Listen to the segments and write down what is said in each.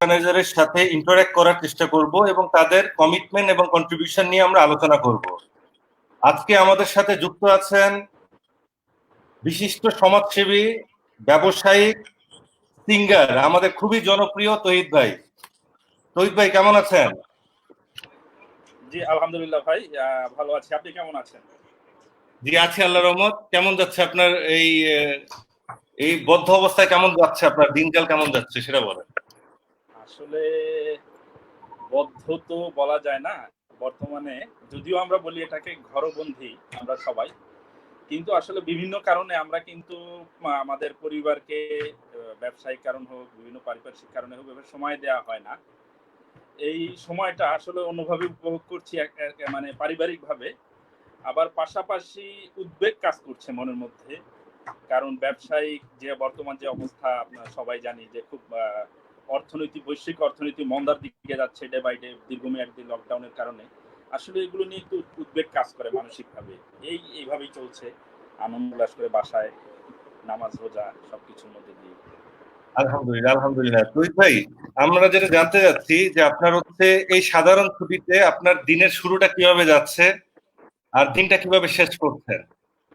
অর্গানাইজারের সাথে ইন্টারঅ্যাক্ট করার চেষ্টা করব এবং তাদের কমিটমেন্ট এবং কন্ট্রিবিউশন নিয়ে আমরা আলোচনা করব। আজকে আমাদের সাথে যুক্ত আছেন বিশিষ্ট সমাজসেবী, ব্যবসায়িক, সিঙ্গার, আমাদের খুবই জনপ্রিয় তহিদ ভাই। তহিদ ভাই কেমন আছেন? জি আলহামদুলিল্লাহ ভাই, ভালো আছি। আপনি কেমন আছেন? জি আছি আল্লাহর রহমত। কেমন যাচ্ছে আপনার এই বদ্ধ অবস্থায়, কেমন যাচ্ছে আপনার দিনকাল, কেমন যাচ্ছে সেটা বলেন। আসলে বদ্ধ তো বলা যায় না বর্তমানে, যদিও আমরা বলি এটাকে ঘরবন্দি আমরা সবাই, কিন্তু আসলে বিভিন্ন কারণে আমরা কিন্তু আমাদের পরিবারকে ব্যবসায়িক কারণ হোক, বিভিন্ন পারিপার্শ্বিক কারণে হোক, এভাবে সময় দেওয়া হয় না। এই সময়টা আসলে অন্যভাবে উপভোগ করছি, মানে পারিবারিকভাবে। আবার পাশাপাশি উদ্বেগ কাজ করছে মনের মধ্যে, কারণ ব্যবসায়িক যে বর্তমান যে অবস্থা আপনারা সবাই জানি যে খুব বৈশ্বিক অর্থনীতি মন্দার দিকে যাচ্ছে ডে বাই ডে, দীর্ঘমেয়াদী লকডাউনের কারণে। আসলে এগুলো নিয়ে একটু উদ্বেগ কাজ করে মানসিকভাবে। এইভাবেই চলছে, আনন্দ উল্লাস করে বাসায় নামাজ রোজা সবকিছুর মধ্যে দিয়ে। আলহামদুলিল্লাহ আলহামদুলিল্লাহ। তহিদ ভাই, আমরা যেটা জানতে যাচ্ছি যে আপনার হচ্ছে এই সাধারণ ছুটিতে আপনার দিনের শুরুটা কিভাবে যাচ্ছে আর দিনটা কিভাবে শেষ করছেন,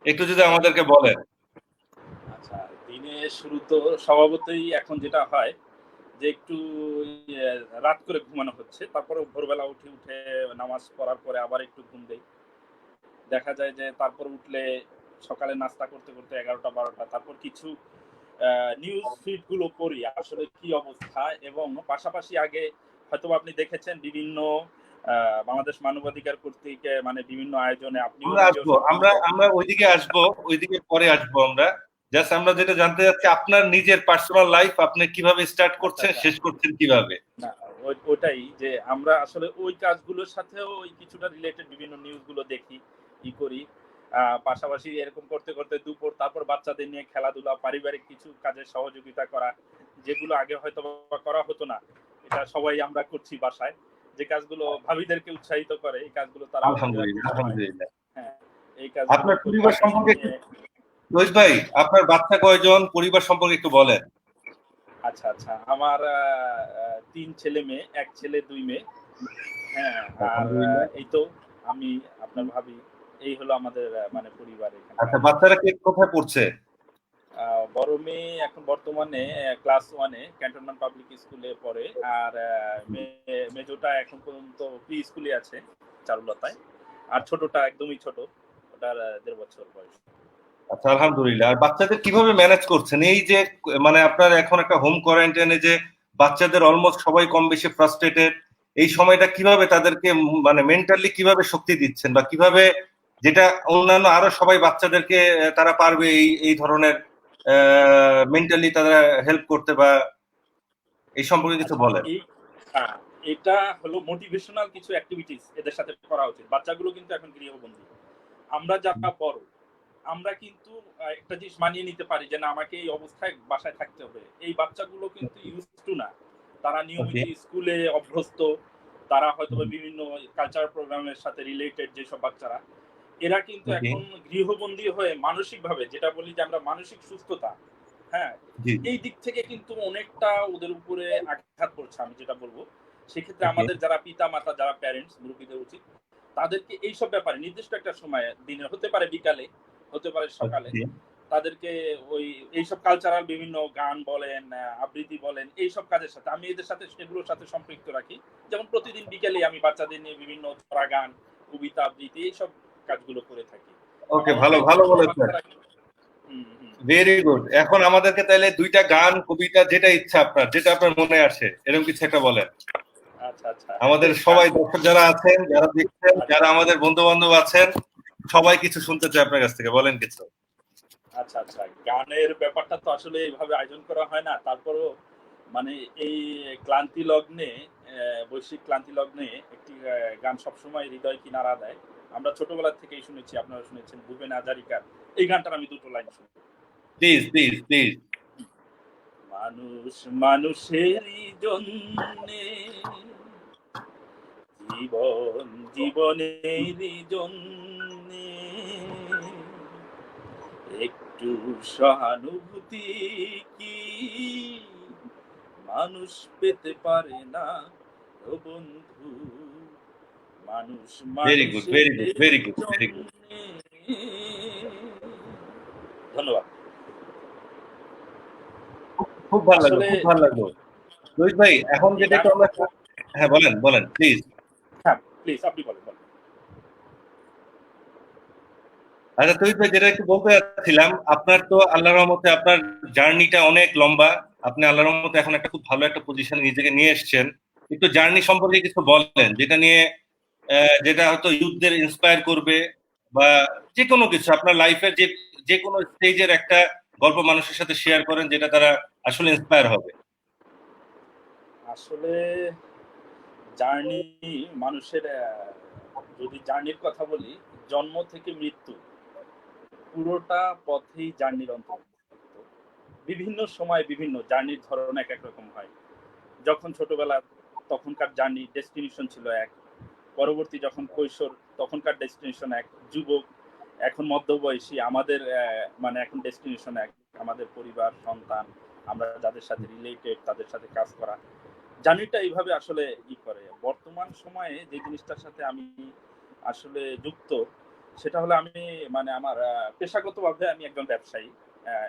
একটু যদি আমাদেরকে বলেন। আচ্ছা, দিনের শুরু তো স্বভাবতই এখন যেটা হয় যে একটু রাত করে ঘুমানো হচ্ছে, তারপরে ভোরবেলা উঠে নামাজ পড়ার পরে আবার একটু ঘুম দেই। দেখা যায় যে তারপর উঠলে সকালে নাস্তা করতে করতে 11টা-12টা, তারপর কিছু নিউজ ফিড গুলো পড়ি আসলে কি অবস্থা, এবং পাশাপাশি আগে হয়তো আপনি দেখেছেন বিভিন্ন বাংলাদেশ মানবাধিকার কর্তৃক মানে বিভিন্ন আয়োজনে আপনিও আমরা নিজেও আসবো, আমরা ওইদিকে আসবো, ওইদিকে পরে আসবো আমরা। জাস্ট আমরা যেটা জানতে যাচ্ছি আপনার নিজের পার্সোনাল লাইফ আপনি কিভাবে স্টার্ট করছেন, শেষ করছেন কিভাবে। না, ওটাই যে আমরা আসলে ওই কাজগুলোর সাথেও ওই কিছুটা রিলেটেড বিভিন্ন নিউজ গুলো দেখি, ই করি। পাশাপাশি এরকম করতে করতে দুপুর, তারপর বাচ্চাদের নিয়ে খেলাধুলা, পারিবারিক কিছু কাজে সহযোগিতা করা, যেগুলো আগে হয়তো করা হতো না। এটা সবাই আমরা করছি বাসায়, যে কাজগুলো ভাবিদেরকে উৎসাহিত করে, এই কাজগুলো তারা আলহামদুলিল্লাহ আলহামদুলিল্লাহ। হ্যাঁ, এই কাজগুলো আপনার পরিবার সম্পর্কে রোহিত ভাই, আপনার বাচ্চা কয়জন, পরিবার সম্পর্কে একটু বলেন। আচ্ছা আচ্ছা, আমার 3 ছেলে মেয়ে, 1 ছেলে 2 মেয়ে। হ্যাঁ, আর এই তো আমি, আপনার ভাবি, এই হলো আমাদের মানে পরিবার এখানে। আচ্ছা, বাচ্চারা কে কোথায় পড়ছে? বড় মেয়ে এখন বর্তমানে ক্লাস 1 এ ক্যান্টনমেন্ট পাবলিক স্কুলে পড়ে, আর মেজোটা এখন পর্যন্ত প্রি স্কুলে আছে চারুলতায়, আর ছোটটা একদমই ছোট, ওটার 1.5 বছর বয়স। আচ্ছা আলহামদুলিল্লাহ। আর বাচ্চাদের কিভাবে ম্যানেজ করছেন এই যে মানে আপনার এখন একটা হোম কোয়ারেন্টাইনে, যে বাচ্চাদের অলমোস্ট সবাই কম বেশি ফ্রাস্ট্রেটেড, এই সময়টা কিভাবে তাদেরকে মানে মেন্টালি কিভাবে শক্তি দিচ্ছেন, বা কিভাবে যেটা অন্যান্য আরো সবাই বাচ্চাদেরকে তারা পারবে এই ধরনের মেন্টালি তারা হেল্প করতে, বা এই সম্পর্কে কিছু বলেন। এটা হলো মোটিভেশনাল কিছু অ্যাক্টিভিটিস এদের সাথে করা উচিত। বাচ্চাগুলো কিন্তু এখন গৃহবন্দী, আমরা যারা বড় আমরা কিন্তু একটা জিনিস মানিয়ে নিতে পারি যে না, আমাকে এই অবস্থায় বাসায় থাকতে হবে। এই বাচ্চাগুলো কিন্তু ইউজড টু না, তারা নিয়মিত স্কুলে অভ্যস্ত, তারা হয়তো বিভিন্ন কালচার প্রোগ্রামের সাথে রিলেটেড যেসব বাচ্চারা, এরা কিন্তু এখন গৃহবন্দী হয়ে মানসিকভাবে, যেটা বলি যে আমরা মানসিক সুস্থতা, হ্যাঁ, এই দিক থেকে কিন্তু অনেকটা ওদের উপরে আঘাত পড়ছে। আমি যেটা বলবো, সেক্ষেত্রে আমাদের যারা পিতা মাতা, যারা প্যারেন্টস, মুরব্বীদের উচিত তাদেরকে এইসব ব্যাপারে নির্দিষ্ট একটা সময়, দিনে হতে পারে, বিকালে হতে পারে, সকালে, তাদেরকে ওই এইসব কালচারাল বিভিন্ন গান বলেন, আবৃত্তি বলেন, এইসব কাজের সাথে আমি এদের সাথে এগুলোর সাথে সম্পৃক্ত রাখি। যেমন প্রতিদিন বিকেলে আমি বাচ্চাদের নিয়ে বিভিন্ন ছড়া গান, কবিতা, আবৃত্তি, এইসব কাজগুলো করে থাকি। ওকে, ভালো ভালো বলেছেন, ভেরি গুড। এখন আমাদেরকে তাহলে দুইটা গান, কবিতা, যেটা ইচ্ছা আপনার, যেটা আপনার মনে আসে এরকম কিছু একটা বলেন। আচ্ছা আচ্ছা, আমাদের সবাই দর্শক যারা আছেন, যারা দেখছেন, যারা আমাদের বন্ধু বান্ধব আছেন, সবাই কিছু শুনতে চায় আপনার কাছ থেকে, বলেন কিছু। আচ্ছা আচ্ছা, গানের ব্যাপারটা তো আসলে এইভাবে আয়োজন করা হয় না, তারপরও মানে এই ক্লান্তি লগ্নে, বৈশ্বিক ক্লান্তি লগ্নে একটি গান সবসময় হৃদয় কি নাড়া দেয়। আমরা ছোটবেলা থেকেই শুনেছি, আপনারা শুনেছেন ভূপেন হাজারিকার এই গানটার আমি দুটো লাইন শুনি। Please please please. মানুষ মানুষেরই জন্যে, জীবন জীবনেরই জন্যে, একটু সহানুভূতি কি মানুষ পেতে পারে না ও বন্ধু, মানুষ ভেরি গুড, ভেরি গুড, মানুষের ভেরি গুড, ভেরি গুড। জন্যে। ধন্যবাদ। খুব ভালো লাগলো, আসলে খুব ভালো লাগলো। রোহিত ভাই, এখন এই যেটা গান, একটু আমরা, হ্যাঁ বলেন বলেন প্লিজ। হ্যাঁ প্লিজ আপনি বলেন বলেন। আচ্ছা তৈরি ভাই, যেটা একটু বলতে চাচ্ছিলাম, আপনার তো আল্লাহর রহমতে আপনার জার্নিটা অনেক লম্বা। আপনি আল্লাহর রহমতে এখন একটা খুব ভালো একটা পজিশনে নিজেকে নিয়ে এসেছেন। একটু জার্নি সম্পর্কে কিছু বলেন, যেটা নিয়ে যেটা হয়তো ইউথদের ইন্সপায়ার করবে, বা যে কোনো কিছু আপনার লাইফের যে যে কোনো স্টেজের একটা গল্প মানুষের সাথে শেয়ার করেন, যেটা তারা আসলে ইন্সপায়ার হবে। আসলে জার্নি মানুষের, যদি জার্নির কথা বলি, জন্ম থেকে মৃত্যু পুরোটা পথেই জার্নির অন্তর্ভুক্ত। বিভিন্ন সময় বিভিন্ন জার্নির ধরন এক এক রকম হয়। যখন ছোটবেলা তখনকার জার্নি ডেস্টিনেশন ছিল এক, পরবর্তী যখন কৈশোর তখনকার ডেস্টিনেশন এক, যুবক এখন মধ্যবয়সী আমাদের মানে এখন ডেস্টিনেশন এক, আমাদের পরিবার সন্তান আমরা যাদের সাথে রিলেটেড তাদের সাথে কাজ করা, জার্নিটা এইভাবে আসলে ই করে। বর্তমান সময়ে যে জিনিসটার সাথে আমি আসলে যুক্ত সেটা হলো আমি মানে আমার পেশাগতভাবে আমি একজন ব্যবসায়ী,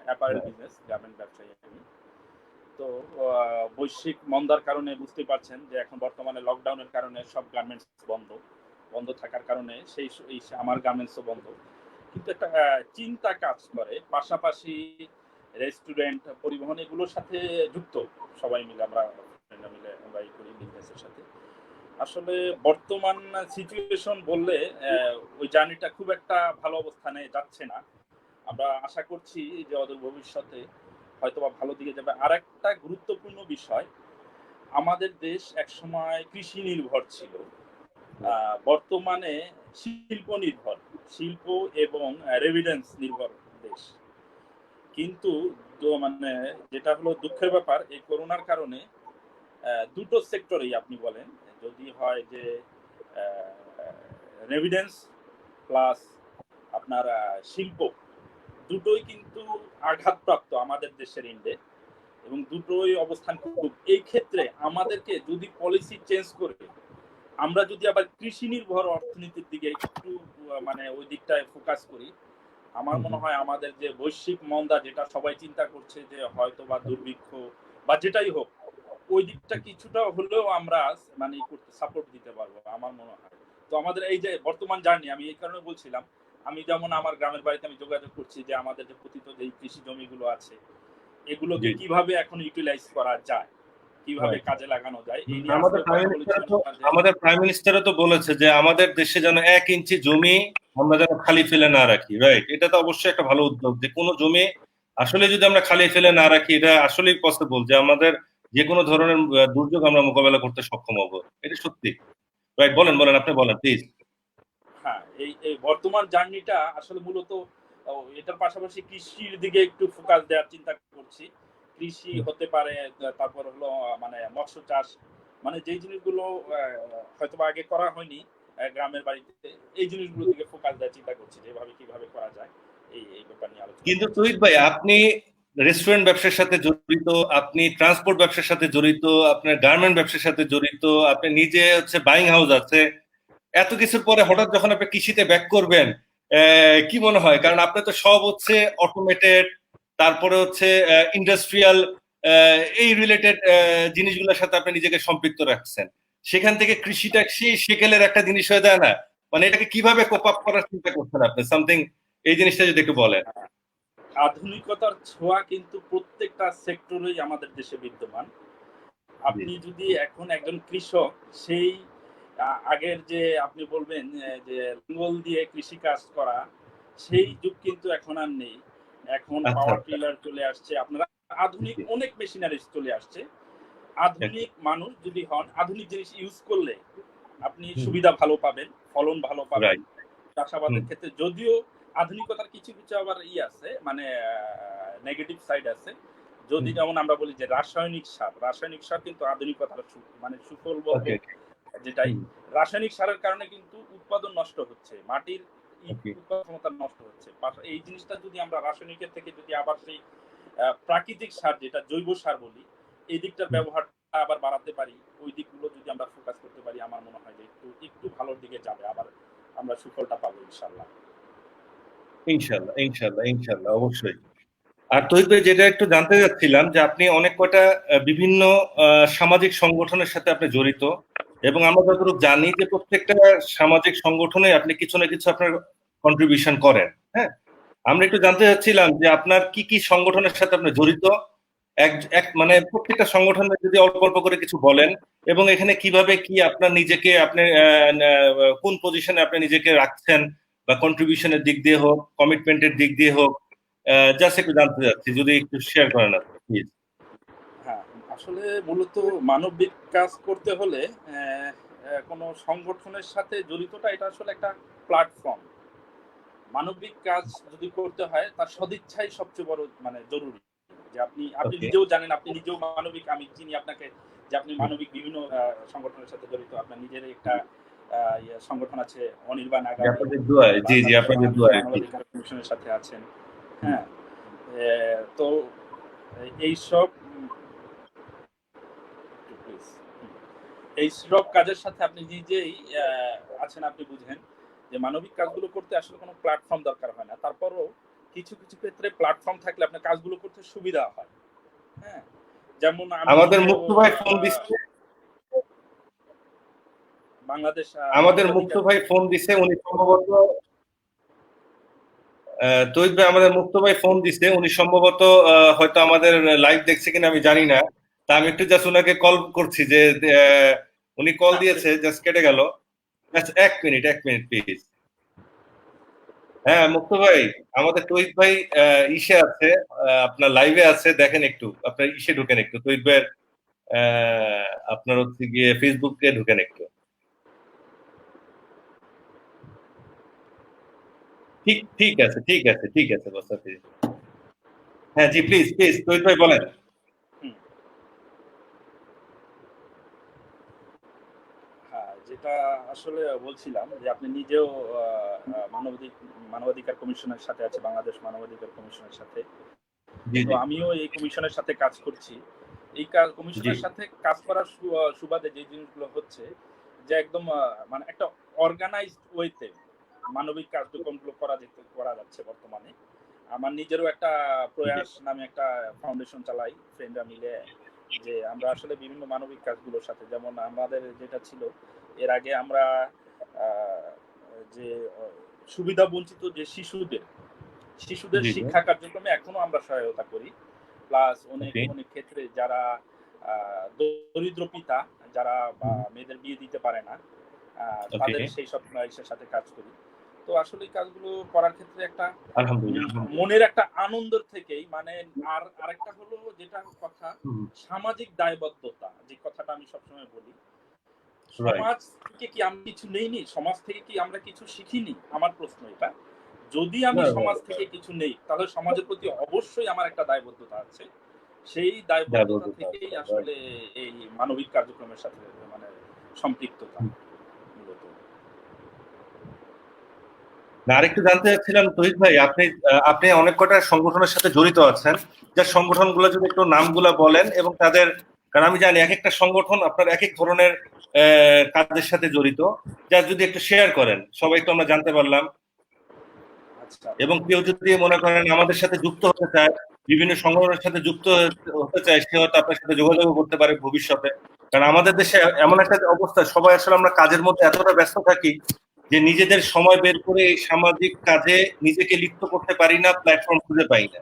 অ্যাপারেল বিজনেস গার্মেন্ট ব্যবসায়ী আমি। তো বৈশ্বিক মন্দার কারণে বুঝতে পারছেন যে এখন বর্তমানে লকডাউনের কারণে সব গার্মেন্টস বন্ধ, বন্ধ থাকার কারণে আমার গার্মেন্টসও বন্ধ। কিন্তু একটা চিন্তা কাজ করে, পাশাপাশি রেস্টুরেন্ট পরিবহন এগুলোর সাথে যুক্ত সবাই মিলে, আমরা মিলে আমরা এই করি বিজনেসের সাথে। আসলে বর্তমান সিচুয়েশন বললে ওই জার্নিটা খুব একটা ভালো অবস্থানে যাচ্ছে না। আমরা আশা করছি যে অদূর ভবিষ্যতে হয়তোবা ভালো দিকে যাবে। আর একটা গুরুত্বপূর্ণ বিষয়, আমাদের দেশ একসময় কৃষি নির্ভর ছিল, বর্তমানে শিল্প নির্ভর, শিল্প এবং রেভিডেন্স নির্ভর দেশ। কিন্তু মানে যেটা হলো দুঃখের ব্যাপার, এই করোনার কারণে দুটো সেক্টরেই আপনি বলেন, যদি হয় যে রেভিডেন্স প্লাস আপনার শিল্প, দুটোই কিন্তু আঘাতপ্রাপ্ত আমাদের দেশের ইন্ডে, এবং দুটোই অবস্থান খুব। এই ক্ষেত্রে আমাদেরকে যদি পলিসি চেঞ্জ করে আমরা যদি আবার কৃষি নির্ভর অর্থনীতির দিকে একটু মানে ওই দিকটায় ফোকাস করি, আমার মনে হয় আমাদের যে বৈশ্বিক মন্দা যেটা সবাই চিন্তা করছে যে হয়তো বা দুর্ভিক্ষ বা যেটাই হোক, ওই দিকটা কিছুটা হলেও আমরা মানে সাপোর্ট দিতে পারবো আমার মনে হয়। তো আমাদের এই যে বর্তমান জার্নি, আমি এই কারণে বলছিলাম, আমি যেমন আমার গ্রামের বাড়িতে আমি যোগাযোগ করছি যে আমাদের যে পতিত যে কৃষি জমিগুলো আছে এগুলোকে জি, কিভাবে এখন ইউটিলাইজ করা যায়, কিভাবে right. কাজে লাগানো যায়, এই নিয়ে আমাদের আজকেও প্রাইম কথা মিনিস্টার বলেছিলাম তো যে আমাদের প্রাইম মিনিস্টারও তো বলেছে যে আমাদের দেশে যেন 1 ইঞ্চি জমি আমরা যেন খালি ফেলে না রাখি, রাইট? এটা তো অবশ্যই একটা ভালো উদ্যোগ, যে কোনো জমি আসলে যদি আমরা খালি ফেলে না রাখি, এটা আসলেই পসিবল যে আমাদের যে কোনো ধরনের দুর্যোগ আমরা মোকাবেলা করতে সক্ষম হবো। এটা সত্যি, রাইট? বলেন বলেন, আপনি বলেন প্লিজ। হ্যাঁ, এই এই বর্তমান জার্নিটা আসলে মূলত এটার পাশাপাশি কৃষির দিকে একটু ফোকাস দেওয়ার চিন্তা করছি। কৃষি হতে পারে, তারপর হলো মানে মৎস্য চাষ, মানে যেই জিনিসগুলো হয়তোবা আগে করা হয়নি গ্রামের বাড়িতে, এই জিনিসগুলোর দিকে ফোকাস দেওয়ার চিন্তা করছি, যেভাবে কিভাবে করা যায় এই এই ব্যাপার নিয়ে আলোচনা কিন্তু করছি। তুহিত ভাই, আপনি রেস্টুরেন্ট ব্যবসার সাথে জড়িত, আপনি ট্রান্সপোর্ট ব্যবসার সাথে জড়িত, আপনার গার্মেন্ট ব্যবসার সাথে জড়িত, আপনি নিজে হচ্ছে বাইং হাউস আছে, এত কিছুর পরে হঠাৎ যখন আপনি কৃষিতে ব্যাক করবেন, কি মনে হয়? কারণ আপনি তো সব হচ্ছে অটোমেটেড, তারপরে হচ্ছে ইন্ডাস্ট্রিয়াল, এই রিলেটেড জিনিসগুলোর সাথে আপনি নিজেকে সম্পৃক্ত রাখছেন। সেখান থেকে কৃষিটা সেই সেকেলের একটা জিনিস হয়ে যায় না? মানে এটাকে কিভাবে কোপ আপ করার চিন্তা করছেন আপনি, সামথিং এই জিনিসটা যদি একটু বলেন। আধুনিকতার ছোঁয়া কিন্তু প্রত্যেকটা সেক্টরেই আমাদের দেশে বিদ্যমান। জি, আপনি যদি এখন একজন কৃষক, সেই আগের যে আপনি বলবেন যে লাঙ্গল দিয়ে কৃষি কাজ করা, সেই যুগ কিন্তু এখন আর নেই। এখন আচ্ছা পাওয়ার আচ্ছা, টিলার চলে আসছে, আপনারা আধুনিক জি, অনেক মেশিনারিজ চলে আসছে। একদম। আধুনিক মানুষ যদি হন, আধুনিক জিনিস ইউজ করলে আপনি হুম, সুবিধা ভালো পাবেন, ফলন ভালো পাবেন। রাইট। হুম, চাষাবাদের ক্ষেত্রে যদিও আধুনিকতার কিছু কিছু আবার আছে, মানে নেগেটিভ সাইড আছে। যদি হুম, যেমন আমরা বলি যে রাসায়নিক সার কিন্তু আধুনিকতার মানে সুফল বলবো ওকে, যেটাই, হুম, রাসায়নিক সারের কারণে কিন্তু উৎপাদন নষ্ট হচ্ছে, মাটির ওকে, উৎপাদন ক্ষমতা নষ্ট হচ্ছে। এই জিনিসটা যদি আমরা রাসায়নিকের থেকে যদি আবার সেই প্রাকৃতিক সার যেটা জৈব সার বলি, এই দিকটার ব্যবহারটা আবার বাড়াতে পারি, ওই দিকগুলো যদি আমরা ফোকাস করতে পারি, আমার মনে হয় যে একটু ভালোর দিকে যাবে, আবার আমরা সুফলটা পাবো ইনশাল্লাহ। ইনশাল্লাহ, ইনশাল্লাহ, ইনশাল্লাহ, অবশ্যই। আর তহিদ ভাই, যেটা একটু জানতে চাচ্ছিলাম যে আপনি অনেক কয়টা বিভিন্ন সামাজিক সংগঠনের সাথে আপনি জড়িত, এবং আমরা যতটুকু জানি যে প্রত্যেকটা সামাজিক সংগঠনে আপনি কিছু না কিছু আপনার কন্ট্রিবিউশন করেন। হ্যাঁ, আমরা একটু জানতে চাচ্ছিলাম যে আপনার কি কি সংগঠনের সাথে আপনি জড়িত, এক এক মানে প্রত্যেকটা সংগঠনের যদি অল্প অল্প করে কিছু বলেন, এবং এখানে কিভাবে কি আপনার নিজেকে আপনি কোন পজিশনে আপনি নিজেকে রাখছেন, বা কন্ট্রিবিউশনের দিক দিয়ে হোক, কমিটমেন্টের দিক দিয়ে হোক, জাস্ট একটু জানতে চাচ্ছি, যদি একটু শেয়ার করেন আপনি প্লিজ। হ্যাঁ, আসলে মূলত মানবিক কাজ করতে হলে কোনো সংগঠনের সাথে জড়িতটা এটা আসলে একটা প্ল্যাটফর্ম। মানবিক কাজ যদি করতে হয় তার সদিচ্ছাই সবচেয়ে বড় মানে জরুরি। যে আপনি ওকে। নিজেও জানেন, আপনি নিজেও মানবিক, আমি চিনি আপনাকে যে আপনি মানবিক বিভিন্ন সংগঠনের সাথে জড়িত। আপনার নিজের একটা সংগঠন আছে অনির্বাণ আগামী, আপনাদের দোয়ায়, জি জি, বাংলাদেশ আপনাদের দোয়ায়, জি। মানবাধিকার কমিশনের সাথে আছেন। হ্যাঁ, তো এইসব এইসব কাজের সাথে আপনি নিজেই আছেন, আপনি বুঝেন যে মানবিক কাজগুলো করতে আসলে কোনো প্ল্যাটফর্ম দরকার হয় না। তারপরও কিছু কিছু ক্ষেত্রে প্ল্যাটফর্ম থাকলে আপনার কাজগুলো করতে সুবিধা হয়। হ্যাঁ, যেমন আমি আমাদের নিজেও মুক্ত ভাই ফোন দিচ্ছে, বাংলাদেশ আমাদের মুক্ত মানবাধিকার ভাই ফোন দিছে, উনি সম্ভবত তহিদ ভাই, আমাদের মুক্ত ভাই ফোন দিছে, উনি সম্ভবত হয়তো আমাদের লাইভ দেখছে কিনা আমি জানি না। তা আমি একটু জাস্ট ওনাকে কল করছি যে উনি কল দিয়েছে, জাস্ট কেটে গেল। এক মিনিট, এক মিনিট প্লিজ। হ্যাঁ মুক্ত ভাই, আমাদের তহিদ ভাই ইসে আছে, আপনার লাইভে আছে, দেখেন একটু, আপনার ইসে ঢুকেন একটু, তহিদ ভাইয়ের আপনার হচ্ছে গিয়ে ফেসবুকে ঢুকেন একটু। ঠিক ঠিক আছে, ঠিক আছে, ঠিক আছে বস, আপনি হ্যাঁ জি, প্লিজ প্লিজ তহিদ ভাই বলেন। হ্যাঁ, যেটা আসলে বলছিলাম যে আপনি নিজেও মানবাধিকার কমিশনের সাথে আছে, বাংলাদেশ মানবাধিকার কমিশনের সাথে। জি তো জি আমিও এই কমিশনের সাথে কাজ করছি। এই জি। কমিশনের সাথে কাজ করার সুবাদে যে জিনিসগুলো হচ্ছে যে একদম মানে একটা অর্গানাইজড ওয়েতে মানবিক কার্যক্রমগুলো করা যাচ্ছে বর্তমানে। আমার নিজেরও একটা প্রয়াস নামে একটা ফাউন্ডেশন চালাই ফ্রেন্ডরা মিলে, যে আমরা আসলে বিভিন্ন মানবিক কাজগুলোর সাথে, যেমন আমাদের যেটা ছিল এর আগে আমরা যে সুবিধা বঞ্চিত যে শিশুদের জি জি। শিক্ষা কার্যক্রমে এখনো আমরা সহায়তা করি। প্লাস অনেক ওকে। অনেক ক্ষেত্রে যারা দরিদ্র পিতা, যারা মেয়েদের বিয়ে দিতে পারে না, ওকে। তাদের সেই সব ইসের সাথে কাজ করি। তো আসলে এই কাজগুলো করার ক্ষেত্রে একটা আলহামদুলিল্লাহ। মনের একটা আনন্দের থেকেই মানে, আর আরেকটা হলো যেটা কথা, হুম, সামাজিক দায়বদ্ধতা, যে কথাটা আমি সবসময় বলি। রাইট। সমাজ থেকে কি আমরা কিছু নেইনি? সমাজ থেকে কি আমরা কিছু শিখিনি? আমার প্রশ্ন এটা। যদি আমি না, সমাজ থেকে কিছু নেই, তাহলে সমাজের প্রতি অবশ্যই আমার একটা দায়বদ্ধতা আছে। সেই দায়বদ্ধতা জাগ্রত আছে, থেকেই রাইট। আসলে এই মানবিক কার্যক্রমের সাথে মানে সম্পৃক্ততা মূলত। না, আরেকটু জানতে চাচ্ছিলাম তহিদ ভাই, আপনি অনেক কটা সংগঠনের সাথে জড়িত আছেন, যার সংগঠনগুলো যদি একটু নামগুলা বলেন, এবং তাদের, কারণ আমি জানি এক একটা সংগঠন আপনার এক এক ধরনের কাজের সাথে জড়িত, যা যদি একটু শেয়ার করেন, সবাই তো আমরা জানতে পারলাম। আচ্ছা। এবং কেউ যদি মনে করেন আমাদের সাথে যুক্ত হতে চায়, বিভিন্ন সংগঠনের সাথে যুক্ত হতে চায়, সে হয়তো আপনার সাথে যোগাযোগ করতে পারে ভবিষ্যতে। কারণ আমাদের দেশে এমন একটা অবস্থা, সবাই আসলে আমরা কাজের মধ্যে এতটা ব্যস্ত থাকি যে নিজেদের সময় বের করে এই সামাজিক কাজে নিজেকে লিপ্ত করতে পারি না, প্ল্যাটফর্ম খুঁজে পাই না।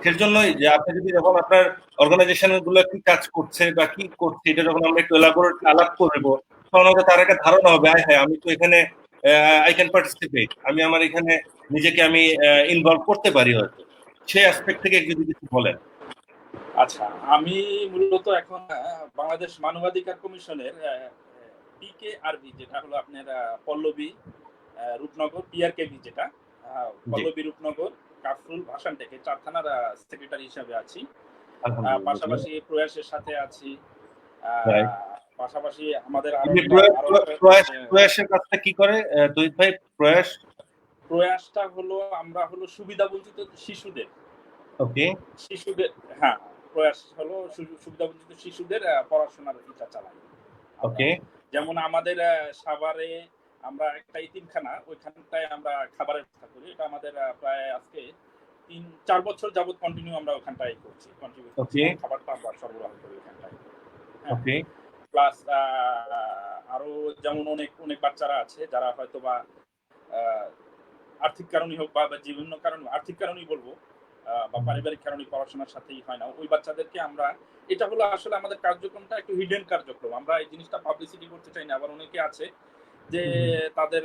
সেজন্যই যে আপনি যদি যখন আপনার অর্গানাইজেশন গুলো কি কাজ করছে বা কি করছে, এটা যখন আমরা একটু এলাবোরেট আলাপ করবো, তখন হয়তো তার একটা ধারণা হবে, হ্যাঁ আমি তো এখানে আই ক্যান পার্টিসিপেট, আমি আমার এখানে নিজেকে আমি ইনভলভ করতে পারি হয়তো। সেই অ্যাসপেক্ট থেকে যদি কিছু বলেন। আচ্ছা, আমি মূলত এখন বাংলাদেশ মানবাধিকার কমিশনের পিকেআরবি, যেটা হলো আপনার পল্লবী, রূপনগর, পিআরকেবি যেটা জি, পল্লবী, রূপনগর, কাফরুল, ভাসানটেকে ৪ থানার সেক্রেটারি হিসাবে আছি। আলহামদুলিল্লাহ। পাশাপাশি প্রয়াসের সাথে আছি। রাইট। পাশাপাশি আমাদের প্রয়াসের কাজটা কি করে তহিদ ভাই? প্রয়াস প্রয়াসটা হলো আমরা হলো সুবিধা বঞ্চিত শিশুদের ওকে। শিশুদের হ্যাঁ, প্রয়াস হলো সুবিধাবঞ্চিত শিশুদের পড়াশোনার এটা চালাই। ওকে। যেমন আমাদের সাভারে আমরা একটা এতিমখানা, ওইখানটায় আমরা খাবারের ব্যবস্থা করি। এটা আমাদের প্রায় আজকে ৩-৪ বছর যাবত কন্টিনিউ আমরা ওখানটায় করছি, কন্ট্রিবিউট করছি। ওকে। খাবারটা আমরা সরবরাহ করি ওখানটায়। হ্যাঁ। ওকে। প্লাস আরো যেমন অনেক অনেক বাচ্চারা আছে যারা হয়তোবা আর্থিক কারণেই হোক বা বিভিন্ন কারণ, আর্থিক কারণেই বলবো বা পারিবারিক কারণে পড়াশোনার সাথেই হয় না, ওই বাচ্চাদেরকে আমরা, এটা হলো আসলে আমাদের কার্যক্রমটা একটু হিডেন কার্যক্রম। আমরা এই জিনিসটা পাবলিসিটি করতে চাই না। আবার অনেকে আছে যে তাদের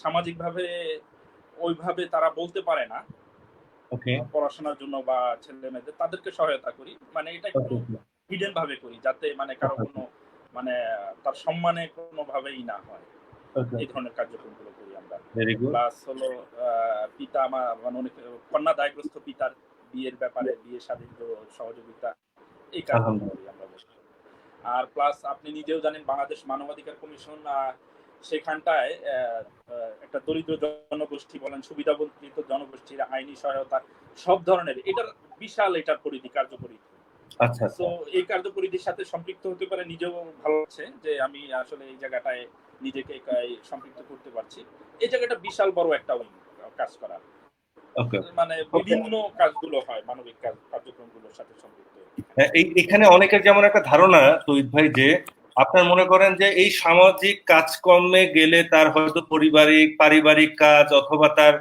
সামাজিকভাবে ওইভাবে তারা বলতে পারে না ওকে। পড়াশোনার জন্য বা ছেলে মেয়েদের, তাদেরকে সহায়তা করি। মানে এটা একটু হিডেন ভাবে করি, যাতে মানে কারো কোনো মানে তার সম্মানে কোনোভাবেই না হয়। এই ধরনের কার্যক্রমগুলো করি আমরা। Very good. প্লাস হলো পিতা মানে অনেক কন্যা দায়গ্রস্ত পিতার বিয়ের ব্যাপারে, বিয়ে শাদীর সহযোগিতা, এই কাজগুলো করি আমরা। আর প্লাস আপনি নিজেও জানেন বাংলাদেশ মানবাধিকার কমিশন সেখানটায় একটা দরিদ্র জনগোষ্ঠী বলেন, সুবিধাবঞ্চিত জনগোষ্ঠীর আইনি সহায়তা সব ধরনের, এটার বিশাল এটার পরিধি, কার্যপরিধি। আচ্ছা। তো এই কার্যপরিধির সাথে সম্পৃক্ত হতে পারে, নিজেও ভালো আছে যে আমি আসলে এই জায়গাটায় নিজেকে সম্পৃক্ত করতে পারছি। এই জায়গাটা বিশাল বড় একটা কাজ করা, মানে বিভিন্ন কাজগুলো হয় মানবিক কার্যক্রমগুলোর সাথে সম্পৃক্ত। এখানে অনেকের যেমন একটা ধারণা তৌহিদ ভাই, যে আপনার মনে করেন যে এই সামাজিক কাজকর্মে গেলে তার হয়তো পারিবারিক কাজ অথবা তার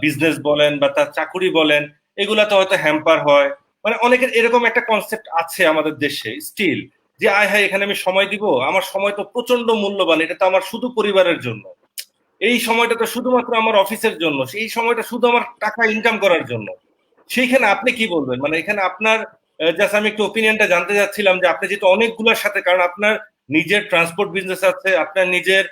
বিজনেস বলেন বা তার চাকুরি বলেন, এগুলাতে হয়তো হ্যাম্পার হয়। মানে অনেকের এরকম একটা কনসেপ্ট আছে আমাদের দেশে স্টিল, যে আয় হায় এখানে আমি সময় দিব, আমার সময় তো প্রচন্ড মূল্যবান, এটা তো আমার শুধু পরিবারের জন্য, এই সময়টা তো শুধুমাত্র আমার অফিসের জন্য, এই সময়টা শুধু আমার টাকা ইনকাম করার জন্য। সেইখানে আপনি কি বলবেন? মানে এখানে আপনার জাস্ট আমি একটু ওপিনিয়নটা জানতে চাচ্ছিলাম, যে আপনি যেহেতু অনেকগুলোর সাথে, কারণ আপনার নিজের ট্রান্সপোর্ট বিজনেস আছে, আপনার নিজের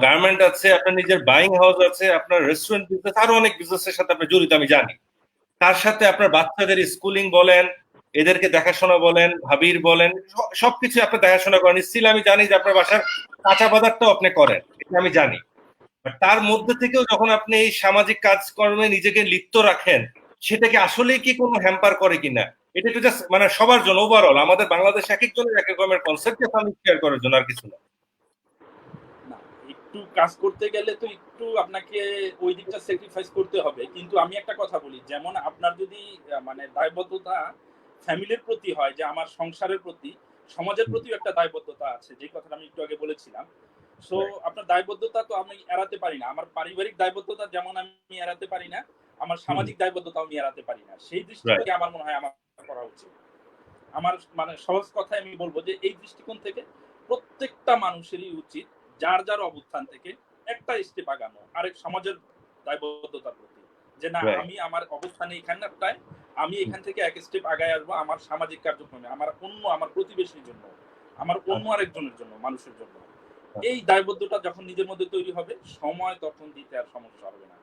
গার্মেন্ট আছে, আপনার নিজের বাইং হাউস আছে, আপনার রেস্টুরেন্ট বিজনেস, আরো অনেক বিজনেসের সাথে আপনি জড়িত আমি জানি। তার সাথে আপনার বাচ্চাদের স্কুলিং বলেন, এদেরকে দেখাশোনা বলেন, ভাবির বলেন, সবকিছু আপনি দেখাশোনা করেন। স্টিল আমি জানি যে আপনার বাসার কাঁচা বাজারটাও আপনি করেন, এটা আমি জানি। তার মধ্যে থেকেও যখন আপনি এই সামাজিক কাজকর্মে নিজেকে লিপ্ত রাখেন, সেটাকে আসলেই কি কোনো হ্যাম্পার করে কিনা, এটা একটু জাস্ট মানে সবার জন্য ওভারঅল, আমাদের বাংলাদেশ এক একজনের এক এক রকমের কনসেপ্ট, আমি শেয়ার করার জন্য, আর কিছু না। একটু কাজ করতে গেলে তো একটু আপনাকে ওই দিকটা স্যাক্রিফাইস করতে হবে। কিন্তু আমি একটা কথা বলি, যেমন আপনার যদি মানে দায়বদ্ধতা ফ্যামিলির প্রতি হয়, যে আমার সংসারের প্রতি, সমাজের প্রতিও একটা দায়বদ্ধতা আছে, যে কথাটা আমি একটু আগে বলেছিলাম। সো আপনার দায়বদ্ধতা তো আমি এড়াতে পারি না। আমার পারিবারিক দায়বদ্ধতা যেমন আমি এড়াতে পারি না, আমার সামাজিক দায়বদ্ধতা আমি এড়াতে পারি না। সেই দৃষ্টি থেকে আমার মনে হয় আমার করা উচিত। আমার মানে সহজ কথায় আমি বলবো যে এই দৃষ্টিকোণ থেকে প্রত্যেকটা মানুষেরই উচিত যার যার অবস্থান থেকে একটা স্টেপ আগানো আরেক সমাজের দায়বদ্ধতার প্রতি, যে না আমি আমার অবস্থানে এখানটায় আমি এখান থেকে এক স্টেপ আগায় আসবো আমার সামাজিক কার্যক্রমে, আমার প্রতিবেশীর জন্য, আমার অন্য আরেকজনের জন্য, মানুষের জন্য। এই দায়বদ্ধতা যখন নিজের মধ্যে তৈরি হবে, সময় তখন দিতে আর সমস্যা হবে না।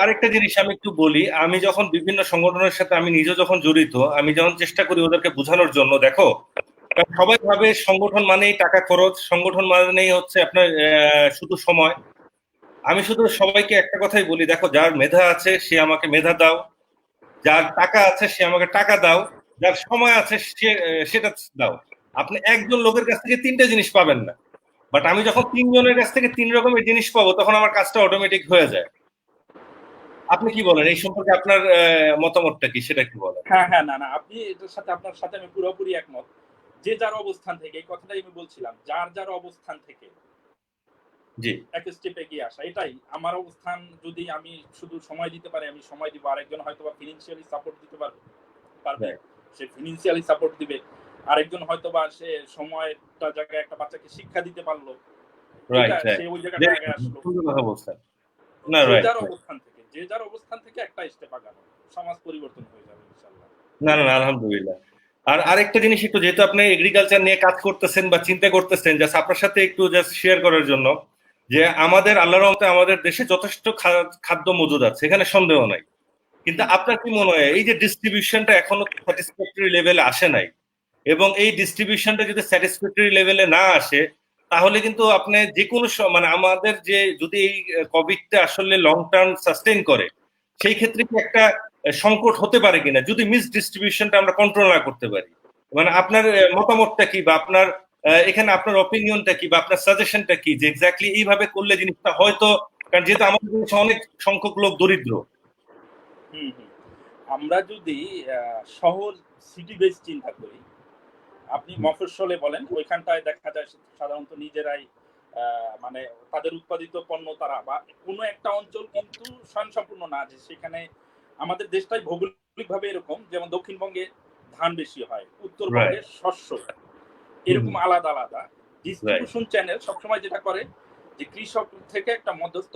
আরেকটা জিনিস আমি একটু বলি, আমি যখন বিভিন্ন সংগঠনের সাথে আমি নিজে যখন জড়িত, আমি যখন চেষ্টা করি ওদেরকে বোঝানোর জন্য, দেখো সবাই ভাবে সংগঠন মানেই টাকা খরচ, সংগঠন মানেই হচ্ছে আপনার শুধু সময়। আমি শুধু সবাইকে একটা কথাই বলি, দেখো যার মেধা আছে সে আমাকে মেধা দাও, যার টাকা আছে সে আমাকে টাকা দাও, যার সময় আছে সেটা দাও। আপনি একজন লোকের কাছ থেকে তিনটা জিনিস পাবেন না, বাট আমি যখন তিনজনের কাছ থেকে তিন রকমের জিনিস পাবো, তখন আমার কাজটা অটোমেটিক হয়ে যায়। আপনি কি বলেন এই সম্পর্কে? আপনার মতামতটা কি, সেটা কি বলেন? হ্যাঁ, না আপনি এটার সাথে, আপনার সাথে আমি পুরোপুরি একমত। যে যার অবস্থান থেকে, এই কথাটাই আমি বলছিলাম, যার যার অবস্থান থেকে জি, এক স্টেপ এগিয়ে আসা, এটাই আমার অবস্থান। যদি আমি শুধু সময় দিতে পারি, আমি সময় দিব। আরেকজন হয়তো বা ফিনান্সিয়ালি সাপোর্ট দিতে পারবে, সে ফিনান্সিয়ালি সাপোর্ট দিবে। আরেকজন হয়তো বা সে সময়টা জায়গায় একটা বাচ্চাকে শিক্ষা দিতে পারলো, সে ওই জায়গাটায় আগে আসলো। যে যার অবস্থান থেকে একটা স্টেপ আগানো, সমাজ পরিবর্তন হয়ে যাবে ইনশাআল্লাহ। না, আলহামদুলিল্লাহ। আর আরেকটা জিনিস, একটু যেহেতু আপনি এগ্রিকালচার নিয়ে কাজ করতেছেন বা চিন্তা করতেছেন, জাস্ট আপনার সাথে একটু জাস্ট শেয়ার করার জন্য, যে আমাদের আল্লাহর রহমতে আমাদের দেশে যথেষ্ট খাদ্য মজুদ আছে, এখানে সন্দেহ নাই। কিন্তু আপনার কি মনে হয় এই যে ডিস্ট্রিবিউশনটা এখনো স্যাটিসফ্যাক্টরি লেভেলে আসে নাই, এবং এই ডিস্ট্রিবিউশনটা যদি স্যাটিসফ্যাক্টরি লেভেলে না আসে, তাহলে কিন্তু আপনি যে কোনো মানে আমাদের যে যদি এই কোভিডটা আসলে লং টার্ম সাস্টেইন করে, সেই ক্ষেত্রে কি একটা সংকট হতে পারে কিনা যদি মিস ডিস্ট্রিবিউশনটা আমরা কন্ট্রোল না করতে পারি? মানে আপনার মতামতটা কি, বা আপনার এখানে আপনার অপিনিয়নটা কি, বা আপনার সাজেশনটা কি যে এক্স্যাক্টলি এইভাবে করলে জিনিসটা হয়তো, কারণ যেহেতু আমাদের দেশে অনেক সংখ্যক লোক দরিদ্র। হুম হুম আমরা যদি শহর সিটি বেস চিন্তা করি, আপনি মফস্বলে বলেন, ওইখানটায় দেখা যায় সাধারণত নিজেরাই মানে তাদের উৎপাদিত পণ্য তারা, বা কোনো একটা অঞ্চল কিন্তু স্বয়ংসম্পূর্ণ না, যে সেখানে আমাদের দেশটাই ভৌগোলিকভাবে এরকম, যেমন দক্ষিণবঙ্গে ধান বেশি হয়, উত্তরবঙ্গে রাইট। শস্য, এরকম আলাদা আলাদা রাইট। ডিস্ট্রিবিউশন চ্যানেল সবসময় যেটা করে যে কৃষক থেকে একটা মধ্যস্থ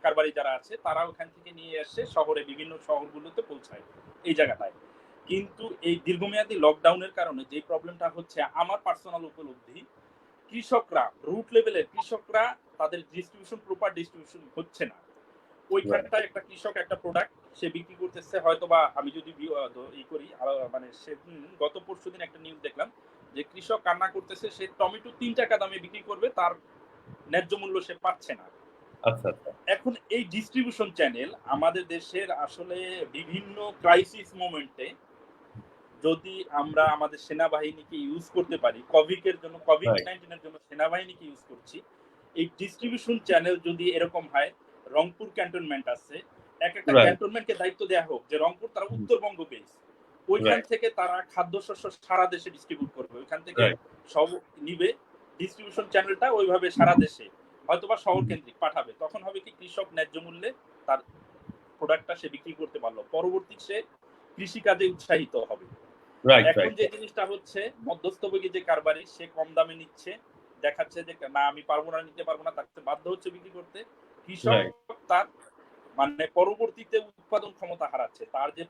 কারবারি যারা আছে তারা ওখান থেকে নিয়ে এসে শহরে বিভিন্ন শহরগুলোতে পৌঁছায় এই জায়গাটায়। কিন্তু এই দীর্ঘমেয়াদী লকডাউনের কারণে যে প্রবলেমটা হচ্ছে, আমার পার্সোনাল উপলব্ধি, কৃষকরা রুট লেভেলের কৃষকরা তাদের ডিস্ট্রিবিউশন প্রপার ডিস্ট্রিবিউশন হচ্ছে না। ওইখানটায় একটা কৃষক একটা প্রোডাক্ট সে বিক্রি করতেছে, হয়তো বা আমি যদি ই করি মানে সেদিন গত পরশুদিন একটা নিউজ দেখলাম যে কৃষক কান্না করতেছে, সে টমেটো 3 টাকা দামে বিক্রি করবে, তার ন্যায্য মূল্য সে পাচ্ছে না। আচ্ছা আচ্ছা। এখন এই ডিস্ট্রিবিউশন চ্যানেল আমাদের দেশের আসলে বিভিন্ন ক্রাইসিস মোমেন্টে যদি আমরা আমাদের সেনাবাহিনীকে ইউজ করতে পারি, কোভিড-19 এর জন্য সেনাবাহিনীকে ইউজ করছি, এই ডিস্ট্রিবিউশন চ্যানেল যদি এরকম হয়, রংপুর ক্যান্টনমেন্ট আছে, একটা ক্যান্টনমেন্টকে দায়িত্ব দেওয়া হোক যে রংপুর তারা উত্তরবঙ্গ বেস, ওইখান থেকে তারা খাদ্যশস্য সারা দেশে ডিস্ট্রিবিউট করবে, ওইখান থেকে সব নিবে, ডিস্ট্রিবিউশন চ্যানেলটা ওইভাবে সারা দেশে হয়তোবা শহর কেন্দ্রিক পাঠাবে। তখন হবে কি, কৃষক ন্যায্য মূল্যে তার প্রোডাক্টটা সে বিক্রি করতে পারলো, পরবর্তী সে কৃষিকাজে উৎসাহিত হবে। এখন যে জিনিসটা হচ্ছে, মধ্যস্থভোগী যে কারবারি সে কম দামে নিচ্ছে, দেখাচ্ছে যে না আমি পারবো না, নিতে পারবো না, তাকে বাধ্য হচ্ছে বিক্রি করতে। কৃষক তার মানে পরবর্তীতে উৎপাদন ক্ষমতা হারাচ্ছে, তার যে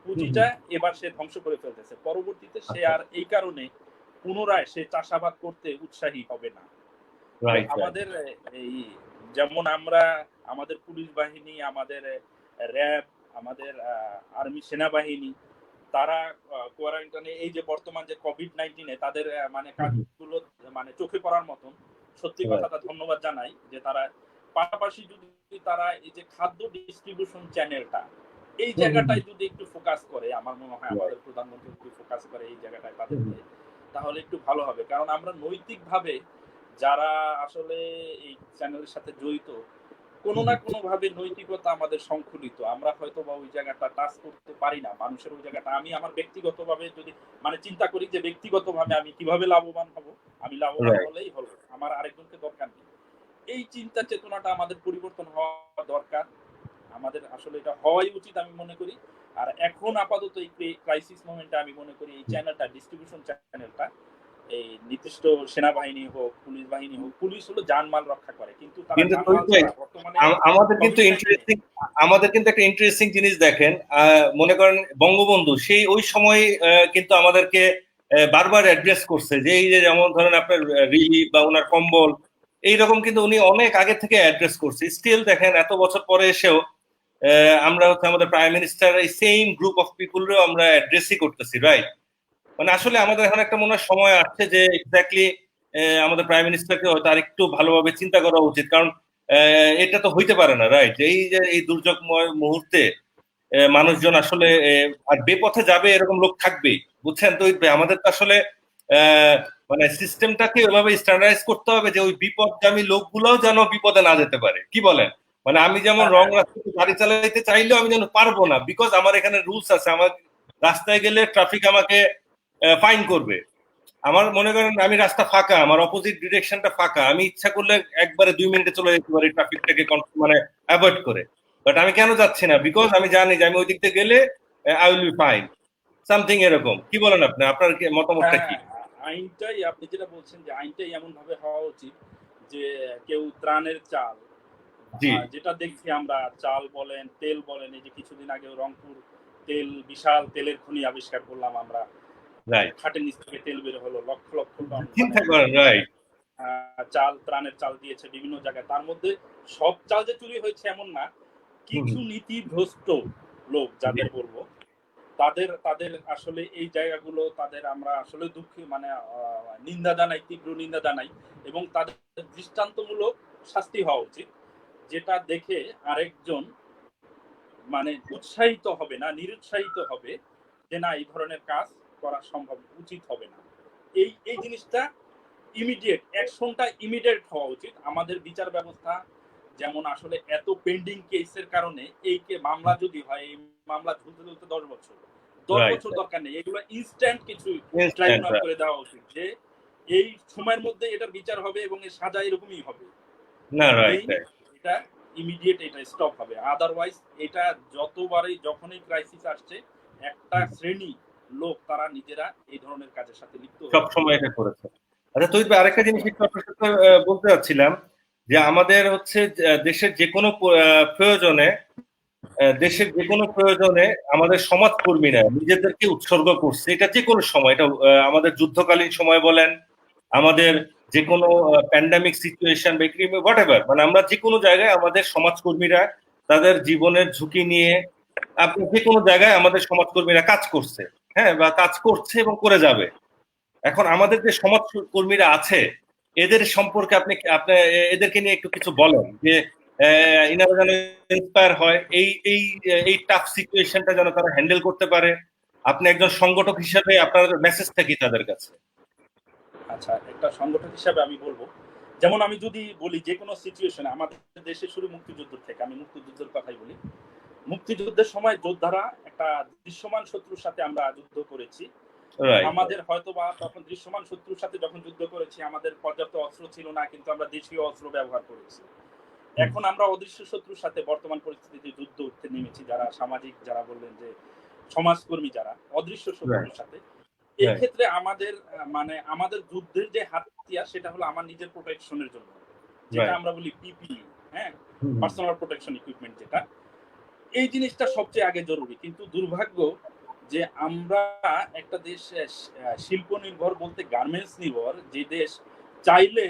পুঁজিটা এবার সে ধ্বংস করে ফেলতেছে, পরবর্তীতে সে আর এই কারণে পুনরায় সে চাষাবাদ করতে উৎসাহী হবে না। আমাদের এই যেমন আমরা আমাদের পুলিশ বাহিনী, আমাদের র্যাব, আমাদের আর্মি সেনাবাহিনী, তারা কোয়ারেন্টাইনে এই যে বর্তমান যে কোভিড-19 তাদের মানে কাজগুলো মানে চোখে পড়ার মতন, সত্যি কথাটা ধন্যবাদ জানাই যে তারা পাশাপাশি যদি তারা এই যে খাদ্য ডিস্ট্রিবিউশন চ্যানেলটা এই জায়গাটায় যদি একটু ফোকাস করে, আমার মনে হয় আমাদের প্রধানমন্ত্রী যদি ফোকাস করে এই জায়গাটায় তাদেরকে, তাহলে একটু ভালো হবে। কারণ আমরা নৈতিকভাবে যারা আসলে এই চ্যানেলের সাথে জড়িত, কোনো না কোনো ভাবে নৈতিকতা আমাদের সংকুলিত, আমরা হয়তো বা ওই জায়গাটা টাচ করতে পারি না মানুষের ওই জায়গাটা। আমি আমার ব্যক্তিগতভাবে যদি মানে চিন্তা করি যে ব্যক্তিগতভাবে আমি কিভাবে লাভবান হব, আমি লাভবান হলেই হলো, আমার আরেকজনকে দরকার নেই, এই চিন্তা চেতনাটা আমাদের পরিবর্তন হওয়া দরকার, আমাদের আসলে এটা হওয়াই উচিত আমি মনে করি। আর এখন আপাতত এই ক্রাইসিস মোমেন্টে আমি মনে করি এই চ্যানেলটা, ডিস্ট্রিবিউশন চ্যানেলটা, এই নির্দিষ্ট সেনাবাহিনী হোক, পুলিশ বাহিনী হোক, পুলিশ হলো জানমাল রক্ষা করে, কিন্তু তারা জানমাল ছাড়া বর্তমানে আমাদের কিন্তু একটা ইন্টারেস্টিং জিনিস দেখেন, মনে করেন বঙ্গবন্ধু সেই ওই সময় কিন্তু আমাদেরকে বারবার অ্যাড্রেস করছে যে এই যে যেমন ধরেন আপনার রিলিফ বা ওনার কম্বল, এইরকম কিন্তু উনি অনেক আগে থেকে অ্যাড্রেস করছে। স্টিল দেখেন এত বছর পরে এসেও আমরা হচ্ছে আমাদের প্রাইম মিনিস্টার এই সেম গ্রুপ অফ পিপুলও আমরা অ্যাড্রেসই করতেছি, রাইট? মানে আসলে আমাদের এখন একটা মনে হয় সময় আসছে যে এক্স্যাক্টলি আমাদের প্রাইম মিনিস্টারকে হয়তো আর একটু ভালোভাবে চিন্তা করা উচিত, কারণ এটা তো হইতে পারে না, রাইট? এই যে এই দুর্যোগময় মুহূর্তে মানুষজন আসলে আর বেপথে যাবে এরকম লোক থাকবে, বুঝছেন তো? আমাদের তো আসলে মানে সিস্টেমটাকে ওইভাবে স্ট্যান্ডার্ডাইজ করতে হবে যে ওই বিপদগামী লোকগুলোও যেন বিপদে না যেতে পারে, কি বলেন? মানে আমি যেমন রং রাস্তাতে গাড়ি চালাইতে চাইলেও আমি যেন পারবো না, বিকজ আমার এখানে রুলস আছে, আমার রাস্তায় গেলে ট্রাফিক আমাকে ফাইন করবে। আমার মনে করেন আমি রাস্তা ফাঁকা, আমার অপোজিট ডিরেকশনটা ফাঁকা, আমি ইচ্ছা করলে একবারে 2 মিনিটে চলে যেতে পারি ট্রাফিকটাকে মানে অ্যাভয়েড করে, বাট আমি কেন যাচ্ছি না? বিকজ আমি জানি যে আমি ওই দিক থেকে গেলে I will be fine, something এরকম। কি বলেন আপনি? আপনার মতামতটা কি? আইনটাই আপনি যেটা বলছেন যে আইনটাই এমন ভাবে হওয়া উচিত যে কেউ ত্রাণের চাল, যেটা দেখছি আমরা, চাল বলেন, তেল বলেন, এই যে কিছুদিন আগে রংপুর তেল, বিশাল তেলের খনি আবিষ্কার করলাম আমরা, খাটের নিচ থেকে তেল বের হলো লক্ষ লক্ষ টন, চাল, ত্রাণের চাল দিয়েছে বিভিন্ন জায়গায়। তার মধ্যে সব চাল যে চুরি হয়েছে এমন না, কিছু নীতিভ্রষ্ট লোক যাদের বলবো, তাদের আসলে এই জায়গাগুলো তাদের আমরা আসলে দুঃখী, মানে নিন্দা জানাই, তীব্র নিন্দা জানাই, এবং তাদের দৃষ্টান্তমূলক শাস্তি হওয়া উচিত, যেটা দেখে আরেকজন মানে উৎসাহিত হবে না, নিরুৎসাহিত হবে যে না এই ধরনের কাজ করা সম্ভব, উচিত হবে না। এই জিনিসটা ইমিডিয়েট অ্যাকশনটা ইমিডিয়েট হওয়া উচিত। আমাদের বিচার ব্যবস্থা যেমন আসলে এত পেন্ডিং কেসের কারণে এই মামলা যদি হয়, এই মামলা ঝুলতে ঝুলতে 10 বছর, 10 রাইট, বছর দরকার নেই, এগুলো ইনস্ট্যান্ট কিছু ইনস্ট্যান্ট, ট্রাইব্যুনাল করে দেওয়া উচিত যে এই সময়ের মধ্যে এটার বিচার হবে এবং এর সাজা এরকমই হবে, না রাইট, তাহলেই এটা ইমিডিয়েট এটা স্টপ হবে। আদারওয়াইজ এটা যতবারই যখনই ক্রাইসিস আসছে একটা শ্রেণী লোক তারা নিজেরা এই ধরনের কাজের সাথে লিপ্ত সব হয়ে সময় এটা করেছে। আচ্ছা তৈরি আরেকটা জিনিস একটু আপনার সাথে বলতে চাচ্ছিলাম যে আমাদের হচ্ছে দেশের যে কোনো প্রয়োজনে দেশের যে কোনো প্রয়োজনে আমাদের সমাজকর্মীরা নিজেদেরকে উৎসর্গ করছে, এটা যে কোনো সময়, এটা আমাদের যুদ্ধকালীন সময় বলেন, আমাদের যে কোনো প্যান্ডামিক সিচুয়েশন বা হোয়াট এভার, মানে আমরা যে কোনো জায়গায় আমাদের সমাজকর্মীরা তাদের জীবনের ঝুঁকি নিয়ে আপনি যে কোনো জায়গায় আমাদের সমাজকর্মীরা কাজ করছে, হ্যাঁ, বা কাজ করছে এবং করে যাবে। এখন আমাদের যে সমাজকর্মীরা আছে এদের সম্পর্কে আপনি আপনি এদেরকে নিয়ে একটু কিছু বলেন যে ইনারা যেন ইন্সপায়ার হয় এই এই এই টাফ সিচুয়েশনটা যেন তারা হ্যান্ডেল করতে পারে। আপনি একজন সংগঠক হিসেবে আপনার মেসেজটা কি তাদের কাছে? আচ্ছা, একটা সংগঠক হিসাবে আমি বলবো, যেমন আমি যদি বলি যে কোনো সিচুয়েশনে আমাদের দেশে শুরু মুক্তিযুদ্ধ থেকে, আমি মুক্তিযুদ্ধের কথাই বলি। মুক্তিযুদ্ধের সময় যোদ্ধারা একটা দৃশ্যমান শত্রুর সাথে আমরা যুদ্ধ করেছি। আমাদের হয়তোবা তখন দৃশ্যমান শত্রুর সাথে যখন যুদ্ধ করেছি আমাদের পর্যাপ্ত অস্ত্র ছিল না, কিন্তু আমরা দেশীয় অস্ত্র ব্যবহার করেছি। এখন আমরা অদৃশ্য শত্রুর সাথে বর্তমান পরিস্থিতিতে যুদ্ধ উঠতে নেমেছি, যারা সামাজিক, যারা বললেন যে সমাজকর্মী, যারা অদৃশ্য শত্রুর সাথে। এই ক্ষেত্রে আমাদের মানে আমাদের যুদ্ধের যে হাতিয়ার সেটা হলো আমার নিজের প্রোটেকশনের জন্য, যেটা আমরা বলি পিপিই, হ্যাঁ, পার্সোনাল প্রোটেকশন ইকুইপমেন্ট, যেটা এই জিনিসটা সবচেয়ে আগে জরুরি। কিন্তু দুর্ভাগ্য যে আমরা একটা দেশ শিল্প নির্ভর বলতে গার্মেন্টস নির্ভর যে দেশ, চাইলে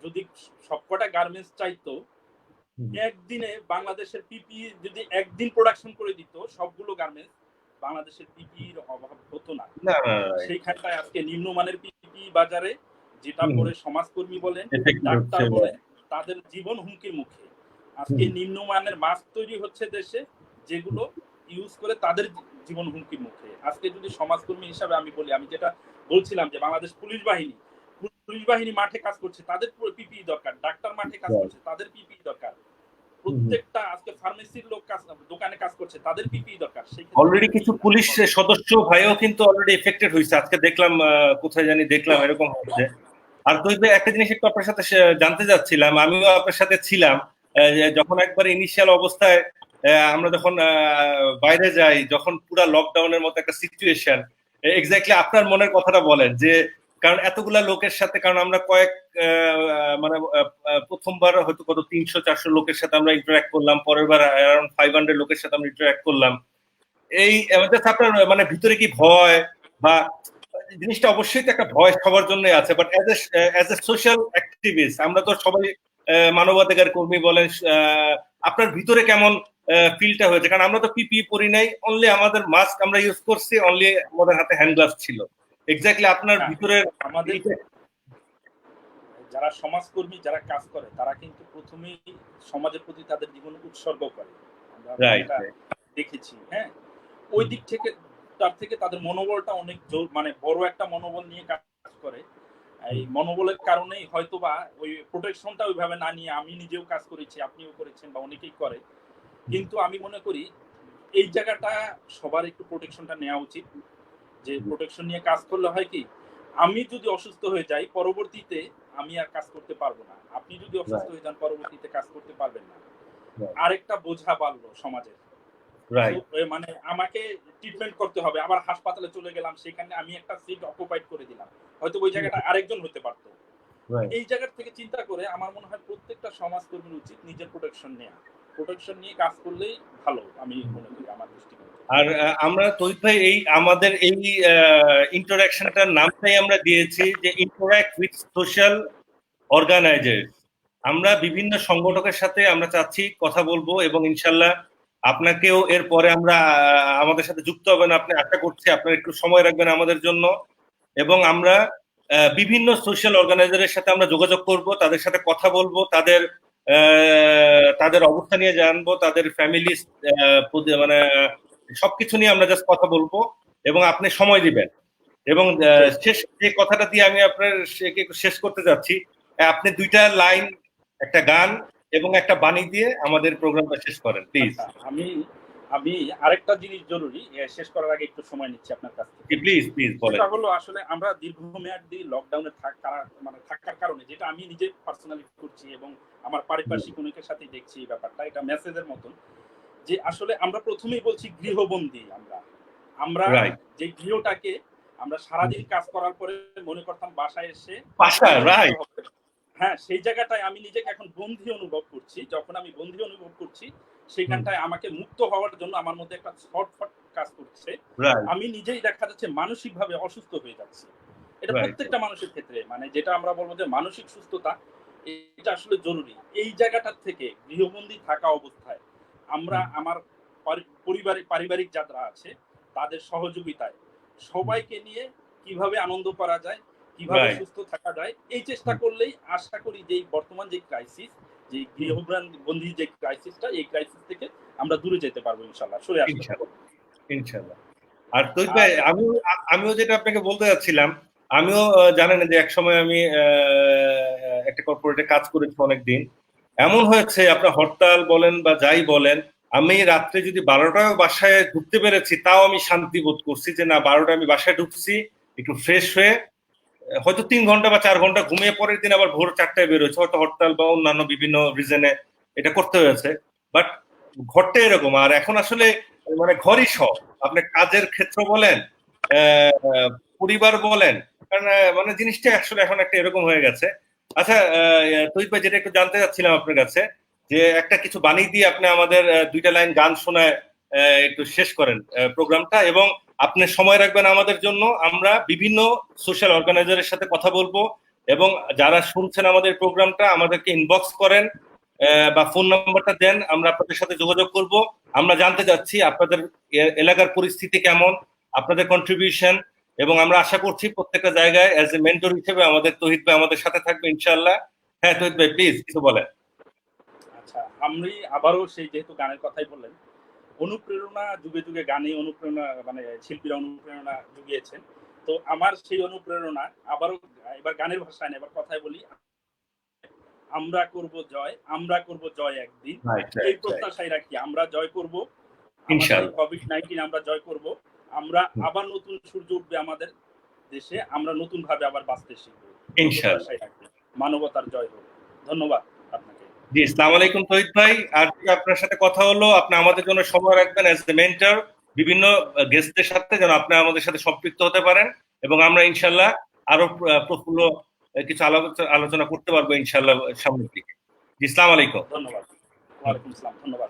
যদি সবকটা গার্মেন্টস চাইতো একদিনে বাংলাদেশের পিপি যদি একদিন প্রোডাকশন করে দিত সবগুলো গার্মেন্টস, বাংলাদেশের পিপির অভাব হতো না। সেইখানটায় আজকে নিম্নমানের পিপি বাজারে, যেটা পরে সমাজকর্মী বলেন, ডাক্তার বলেন, তাদের জীবন হুমকির মুখে। আজকে নিম্নমানের মাস্ক তৈরি হচ্ছে দেশে, যেগুলো ইউজ করে তাদের জীবন হুমকির মুখে। আজকে যদি সমাজকর্মী হিসাবে আমি বলি, আমি যেটা বলছিলাম যে বাংলাদেশ পুলিশ বাহিনী মাঠে কাজ করছে, তাদের পিপি দরকার। ডাক্তার মাঠে কাজ করছে, তাদের পিপি দরকার। প্রত্যেকটা আজকে ফার্মেসির লোক কাজ, দোকানে কাজ করছে, তাদের পিপি দরকার। অলরেডি কিছু পুলিশ সদস্য ভাইও কিন্তু অলরেডি এফেক্টেড হয়েছে, আজকে দেখলাম কোথায় জানি দেখলাম এরকম হচ্ছে। আর তো একটা জিনিস একটু আপনার সাথে জানতে যাচ্ছিলাম, আমিও আপনার সাথে ছিলাম যখন একবার ইনিশিয়াল অবস্থায় আমরা যখন বাইরে যাই, যখন পুরা লকডাউনের মতো একটা সিচুয়েশন, এক্স্যাক্টলি আপনার মনের কথাটা বলেন যে কারণ এতগুলা লোকের সাথে, কারণ আমরা মানে প্রথমবার হয়তো কত 300-400 লোকের সাথে আমরা ইন্টারঅ্যাক্ট করলাম, পরের বার অ্যারাউন্ড 500 লোকের সাথে আমরা ইন্টারঅ্যাক্ট করলাম। এই আপনার মানে ভিতরে কি ভয় বা জিনিসটা, অবশ্যই তো একটা ভয় সবার জন্য আছে, but as a social activist আমরা তো সবাই মানবাধিকার কর্মী বলেন, আপনার ভিতরে কেমন ফিলটা হয়েছে? কারণ আমরা তো পিপি পরি নাই, অনলি আমাদের মাস্ক আমরা ইউজ করছি, অনলি আমাদের হাতে হ্যান্ড গ্লাভস ছিল। এক্স্যাক্টলি আপনার ভিতরে আমাদের যারা সমাজকর্মী, যারা কাজ করে, তারা কিন্তু প্রথমেই সমাজের প্রতি তাদের জীবন উৎসর্গ করে, আমরা দেখেছি। হ্যাঁ, ওই দিক থেকে তার থেকে তাদের মনোবলটা অনেক জোর, মানে বড় একটা মনোবল নিয়ে কাজ করে। এই মনোবলের কারণেই হয়তোবা ওই প্রোটেকশনটা ওইভাবে না নিয়ে, আমি নিজেও কাজ করেছি, আপনিও করেছেন, বা অনেকেই করে। কিন্তু আমি মনে করি এই জায়গাটা সবার একটু প্রোটেকশনটা নেওয়া উচিত, যে প্রোটেকশন নিয়ে কাজ করলে হয় কি, আমি যদি অসুস্থ হয়ে যাই পরবর্তীতে আমি আর কাজ করতে পারবো না, আপনি যদি অসুস্থ হয়ে যান পরবর্তীতে কাজ করতে পারবেন না। আরেকটা বোঝা বাড়লো সমাজের, মানে আমাকে ট্রিটমেন্ট করতে হবে, আবার হাসপাতালে চলে গেলাম, সেখানে আমি একটা সিট অকুপাইড করে দিলাম, হয়তো ওই জায়গাটা আরেকজন হতে পারতো। এই জায়গা থেকে চিন্তা করে আমার মনে হয় প্রত্যেকটা সমাজকর্মীর উচিত নিজের প্রোটেকশন নেওয়া, প্রোটেকশন নিয়ে কাজ করলেই ভালো, আমি মনে করি আমার দৃষ্টিকোণ। আর আমরা তৈরি ভাই এই আমাদের এই ইন্টারঅ্যাকশনটার নামটাই আমরা দিয়েছি যে ইন্টারঅ্যাক্ট উইথ সোশ্যাল অর্গানাইজার্স। আমরা বিভিন্ন সংগঠকের সাথে আমরা চাচ্ছি কথা বলবো, এবং ইনশাল্লাহ আপনাকেও এরপরে আমরা আমাদের সাথে যুক্ত হবেন, আপনি আশা করছি আপনার একটু সময় রাখবেন আমাদের জন্য, এবং আমরা বিভিন্ন সোশ্যাল অর্গানাইজারের সাথে আমরা যোগাযোগ করব, তাদের সাথে কথা বলবো, তাদের তাদের অবস্থা নিয়ে জানবো, তাদের ফ্যামিলি মানে সবকিছু নিয়ে আমরা জাস্ট কথা বলবো এবং আপনি সময় দিবেন। এবং শেষ যে কথাটা দিয়ে আমি আপনার শেষ করতে যাচ্ছি, আপনি 2টা লাইন, একটা গান এবং একটা বাণী দিয়ে আমাদের প্রোগ্রামটা শেষ করেন প্লিজ। আমি আমি আরেকটা জিনিস জরুরি, শেষ করার আগে একটু সময় নিচ্ছি আপনার কাছ থেকে। প্লিজ প্লিজ বলেন। সেটা হলো আসলে আমরা দীর্ঘমেয়াদী লকডাউনে থাকার কারণে, যেটা আমি নিজে পার্সোনালি করছি এবং আমার পারিপার্শ্বিক অনেকের সাথে দেখছি এই ব্যাপারটা, এটা মেসেজের মতন, যে আসলে আমরা প্রথমেই বলছি গৃহবন্দী। আমরা যে গৃহটাকে আমরা সারাদিন কাজ করার পরে মনে করতাম বাসায় এসে হ্যাঁ, সেই জায়গাটায় আমি নিজেকে এখন বন্দী অনুভব করছি। যখন আমি বন্দী অনুভব করছি, সেখানটায় আমাকে মুক্ত হওয়ার জন্য আমার মধ্যে একটা ছটফট কাজ করছে। আমি নিজেই দেখা যাচ্ছে মানসিকভাবে অসুস্থ হয়ে যাচ্ছি। এটা প্রত্যেকটা মানুষের ক্ষেত্রে, মানে যেটা আমরা বলবো যে মানসিক সুস্থতা, এটা আসলে জরুরি। এই জায়গাটার থেকে গৃহবন্দী থাকা অবস্থায় আমরা আমার পারিবারিক যারা আছে তাদের সহযোগিতায় সবাইকে নিয়ে কিভাবে আনন্দ করা যায়, কিভাবে সুস্থ থাকা যায়, এই চেষ্টা করলেই আশা করি যে বর্তমান যে ক্রাইসিস, যে গৃহবন্দী যে ক্রাইসিসটা, এই ক্রাইসিস থেকে আমরা দূরে যেতে পারবো ইনশাআল্লাহ, সরে আসতে পারবো ইনশাআল্লাহ। আর তৈরি ভাই, আমিও যেটা আপনাকে বলতে যাচ্ছিলাম, আমিও জানেন যে একসময় আমি একটা কর্পোরেটে কাজ করেছি অনেকদিন। এমন হয়েছে আপনার হরতাল বলেন বা যাই বলেন, আমি রাত্রে যদি 12টায় বাসায় ঢুকতে পেরেছি, তাও আমি শান্তি বোধ করছি যে না, 12টায় আমি বাসায় ঢুকছি একটু ফ্রেশ হয়ে, হয়তো 3 ঘন্টা বা 4 ঘন্টা ঘুমিয়ে পরের দিন আবার ভোর 4টায় বেরোচ্ছে, হয়তো হরতাল বা অন্যান্য বিভিন্ন রিজনে এটা করতে হয়েছে, বাট ঘরটা এরকম। আর এখন আসলে মানে ঘরই সব, আপনার কাজের ক্ষেত্র বলেন, পরিবার বলেন, কারণ মানে জিনিসটা আসলে এখন একটা এরকম হয়ে গেছে। আচ্ছা তৈরি ভাই, যেটা একটু জানতে চাচ্ছিলাম আপনার কাছে, যে একটা কিছু বানিয়ে দিয়ে আপনি আমাদের 2টা লাইন গান শোনায় একটু শেষ করেন প্রোগ্রামটা, এবং আপনি সময় রাখবেন আমাদের জন্য। আমরা বিভিন্ন সোশ্যাল অর্গানাইজারের সাথে কথা বলবো, এবং যারা শুনছেন আমাদের প্রোগ্রামটা আমাদেরকে ইনবক্স করেন বা ফোন নাম্বারটা দেন, আমরা আপনাদের সাথে যোগাযোগ করব। আমরা জানতে চাচ্ছি আপনাদের এলাকার পরিস্থিতি কেমন, আপনাদের কন্ট্রিবিউশন, এবং আমরা আশা করছি প্রত্যেকটা জায়গায় অ্যাজ এ মেন্টর হিসেবে আমাদের তৌহিদ ভাই আমাদের সাথে থাকবে ইনশাআল্লাহ। হ্যাঁ তৌহিদ ভাই, প্লিজ কিছু বলেন। আচ্ছা, আমি আবারও সেই, যেহেতু গানের কথাই বললেন, অনুপ্রেরণা যুগে যুগে গানে অনুপ্রেরণা, মানে শিল্পীরা অনুপ্রেরণা জুগিয়েছেন। তো আমার সেই অনুপ্রেরণা আবারও, এবার গানের ভাষায় না, এবার কথায় বলি, আমরা করব জয়, আমরা করব জয় একদিন, এই প্রত্যাশায় রাখি। আমরা জয় করব ইনশাআল্লাহ, কোভিড-19 আমরা জয় করব। আমরা আবার নতুন সূর্য উঠবে আমাদের দেশে, আমরা নতুন ভাবে আবার বাঁচতে শিখবো ইনশাআল্লাহ। মানবতার জয় হোক। ধন্যবাদ আপনাকে। জি, আসসালামু আলাইকুম তৌহিদ ভাই। আর আপনার সাথে কথা হলো, আপনি আমাদের জন্য সময় রাখবেন অ্যাজ এ মেন্টর, বিভিন্ন গেস্টদের সাথে যেন আপনি আমাদের সাথে সম্পৃক্ত হতে পারেন, এবং আমরা ইনশাআল্লাহ আরো প্রফুল্ল কিছু আলোচনা করতে পারবো ইনশাআল্লাহ সামনের দিকে। জি, আসসালামু আলাইকুম। ধন্যবাদ। ওয়া আলাইকুম আসসালাম। ধন্যবাদ।